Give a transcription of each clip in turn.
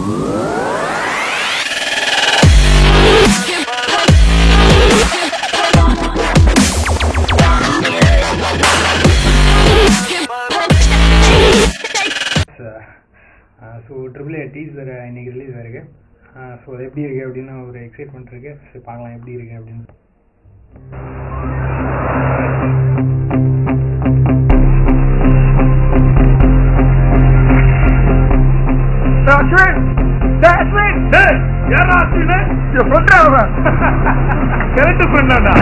So triple teaser இன்னைக்கு release ஆயிருக்கு. So அது எப்படி இருக்குது அப்படின்னு ஒரு எக்ஸைட்மெண்ட் இருக்குது. ஸோ பார்க்கலாம் எப்படி இருக்குது அப்படின்னு. கரெக்ட் ஃப்ரெண்டாடா.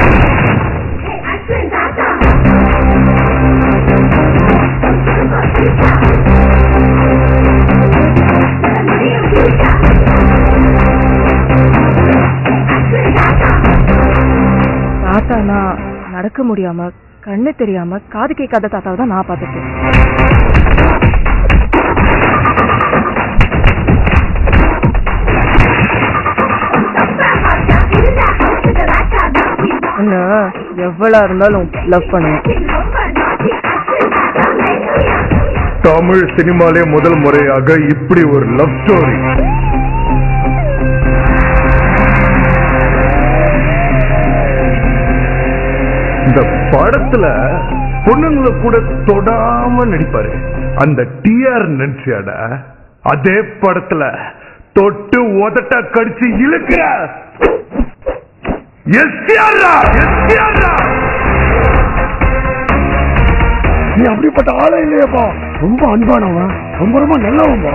தாத்தானா நடக்க முடியாம கண்ணு தெரியாம காது கேட்காத தாத்தாவை தான் நான் பார்த்துட்டேன். எவ்வளவு இருந்தாலும் லவ் பண்ணுவேன். தமிழ் சினிமாலே முதல் முறையாக இப்படி ஒரு லவ் ஸ்டோரி. இந்த படத்துல பொண்ணுங்களை கூட தொடாம நடிப்பாரு அந்த டிஆர் நடிச்சியாட. அதே படத்துல தொட்டு உதட்ட கடிச்சு இழுக்கிற நீ அப்படிப்பட்ட ஆளே இல்லையப்பா. ரொம்ப அன்பானவன், ரொம்ப ரொம்ப நல்லவன்பா.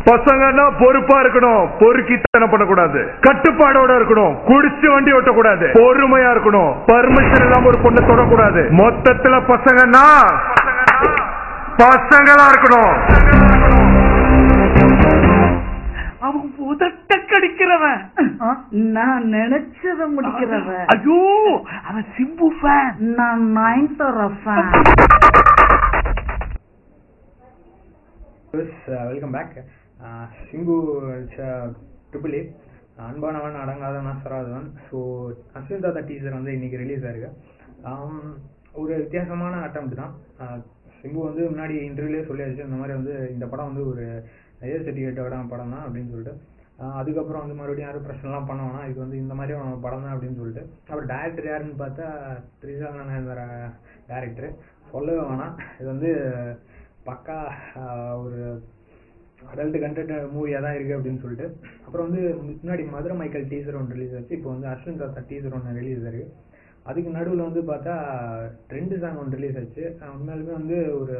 பசங்கன்னா பொறுப்பா இருக்கணும், பொறுக்கித்தனம் பண்ணக்கூடாது, கட்டுப்பாடோட இருக்கணும், குடிச்சு வண்டி ஓட்டக்கூடாது, பொறுமையா இருக்கணும், பர்மிஷன் இல்லாம ஒரு பொண்ணை தொடக்கூடாது. மொத்தத்துல பசங்கன்னா பசங்களா இருக்கணும். அவன் உதட்ட கடிக்கிறவன், நான் நினைச்சத முடிக்கிறவன். ஐயோ அவன் சிம்பு ஃபேன், நான் Nayanthara fan. Welcome back. Simbu triple A அன்பானவன் அடங்காதவன் சராதவன். ஸோ அஸ்வின் தாத்தா டீசர் வந்து இன்னைக்கு ரிலீஸ் ஆயிருக்கு. ஒரு வித்தியாசமான அட்டம்ப்ட் தான். சிம்பு வந்து முன்னாடி இன்டர்வியூலேயே சொல்லியாச்சு, இந்த மாதிரி வந்து இந்த படம் வந்து ஒரு ஏர் சர்டிஃபிகேட்டோட படம் தான் அப்படின்னு சொல்லிட்டு. அதுக்கப்புறம் வந்து மறுபடியும் யாரும் பிரச்சனைலாம் பண்ணுவானா, இது வந்து இந்த மாதிரி படம் தான் அப்படின்னு சொல்லிட்டு. அப்புறம் டேரக்டர் யாருன்னு பார்த்தா திரிசாங்கன டேரக்டரு. சொல்லவே வேணாம், இது வந்து பக்கா ஒரு அடல்ட் கண்டென்ட் மூவியாக தான் இருக்குது அப்படின்னு சொல்லிட்டு. அப்புறம் வந்து முன்னாடி மதுரை மைக்கேல் டீசர் ஒன்று ரிலீஸ் ஆச்சு. இப்போ வந்து அஸ்வின் தாத்தா டீசர் ஒன்று ரிலீஸ் ஆயிருக்கு. அதுக்கு நடுவில் வந்து பார்த்தா ட்ரெண்டு சாங் ஒன்று ரிலீஸ் ஆச்சு. உண்மையாலுமே வந்து ஒரு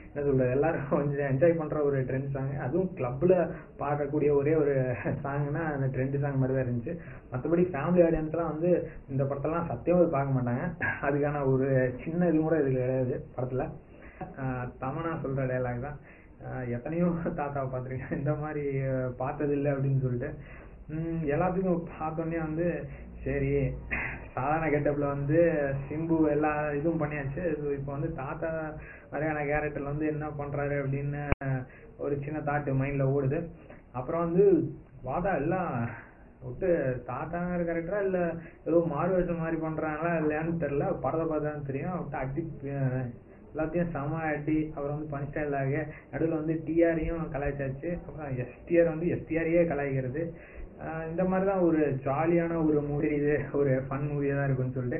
என்ன சொல்கிறது, எல்லாரும் கொஞ்சம் என்ஜாய் பண்ணுற ஒரு ட்ரெண்ட் சாங். அதுவும் கிளப்பில் பார்க்கக்கூடிய ஒரே ஒரு சாங்னா அந்த ட்ரெண்டு சாங் மாதிரி தான் இருந்துச்சு. மற்றபடி ஃபேமிலி ஆடியன்ஸ்லாம் வந்து இந்த படத்தெல்லாம் சத்தியமாக பார்க்க மாட்டாங்க. அதுக்கான ஒரு சின்ன இது கூட இதில் கிடையாது படத்தில். தமனா சொல்கிற டைலாக் தான், எத்தனையோ தாத்தாவை பார்த்துருக்கேன், இந்த மாதிரி பார்த்ததில்லை அப்படின்னு சொல்லிட்டு. எல்லாத்துக்கும் பார்த்தோன்னே வந்து சரி சாதாரண கெட்டப்பில் வந்து சிம்பு எல்லா இதுவும் பண்ணியாச்சு. இப்போ வந்து தாத்தா மாதிரியான கேரக்டரில் வந்து என்ன பண்ணுறாரு அப்படின்னு ஒரு சின்ன தாட்டு மைண்டில் ஓடுது. அப்புறம் வந்து வாதா எல்லாம் விட்டு தாத்தாங்கிற கேரக்டரா இல்லை ஏதோ மாறுவேஷம் மாதிரி பண்ணுறாங்களா இல்லையான்னு தெரில. படத்தை பார்த்தா தெரியும். விட்டு அடி எல்லாத்தையும் செம அடி. அப்புறம் வந்து பஞ்ச் டைலாக நடுவில் வந்து டிஆரையும் கலாய்ச்சாச்சு. அப்புறம் எஸ்டிஆர் வந்து எஸ்டிஆரையே கலாய்க்கிறது. இந்த மாதிரி தான் ஒரு ஜாலியான ஒரு மூவி, இது ஒரு ஃபன் மூவியாக தான் இருக்குன்னு சொல்லிட்டு.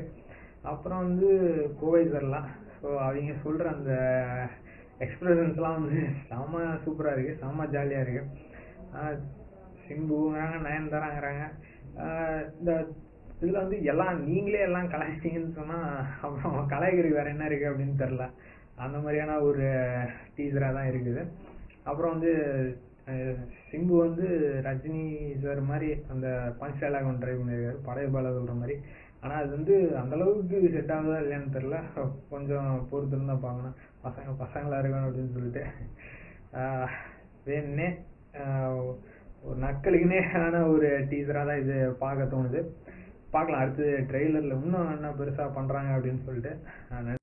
அப்புறம் வந்து கோவை சார்லாம், ஸோ அவங்க சொல்கிற அந்த எக்ஸ்பிரஷன்ஸ்லாம் வந்து செம்ம சூப்பராக இருக்குது, செம்ம ஜாலியாக இருக்குது. சிம்புங்கிறாங்க, நயன்தாராங்கிறாங்க. இந்த இதில் வந்து எல்லாம் நீங்களே எல்லாம் கலாய்ச்சிங்கன்னு சொன்னால் அப்புறம் கலாய்க்கிறதுக்கு வேறு என்ன இருக்குது அப்படின்னு தெரில. அந்த மாதிரியான ஒரு டீசராக தான் இருக்குது. அப்புறம் வந்து சிம்பு வந்து ரஜினி சார் மாதிரி அந்த பஞ்ச் டைலாக் ஒன்று ட்ரை பண்ணியிருக்காரு, பழைய பால சொல்கிற மாதிரி. ஆனால் அது வந்து அந்தளவுக்கு செட் ஆகுதா இல்லையான்னு தெரில. கொஞ்சம் பொறுத்து இருந்தால் பார்க்கணும். பசங்களாக இருக்கணும் அப்படின்னு சொல்லிட்டு வேணுன்னே ஒரு நக்கலுக்குனேயான ஒரு டீசராக தான் இது பார்க்க தோணுது. பார்க்கலாம் அடுத்து ட்ரெய்லரில் இன்னும் என்ன பெருசாக பண்ணுறாங்க அப்படின்னு சொல்லிட்டு.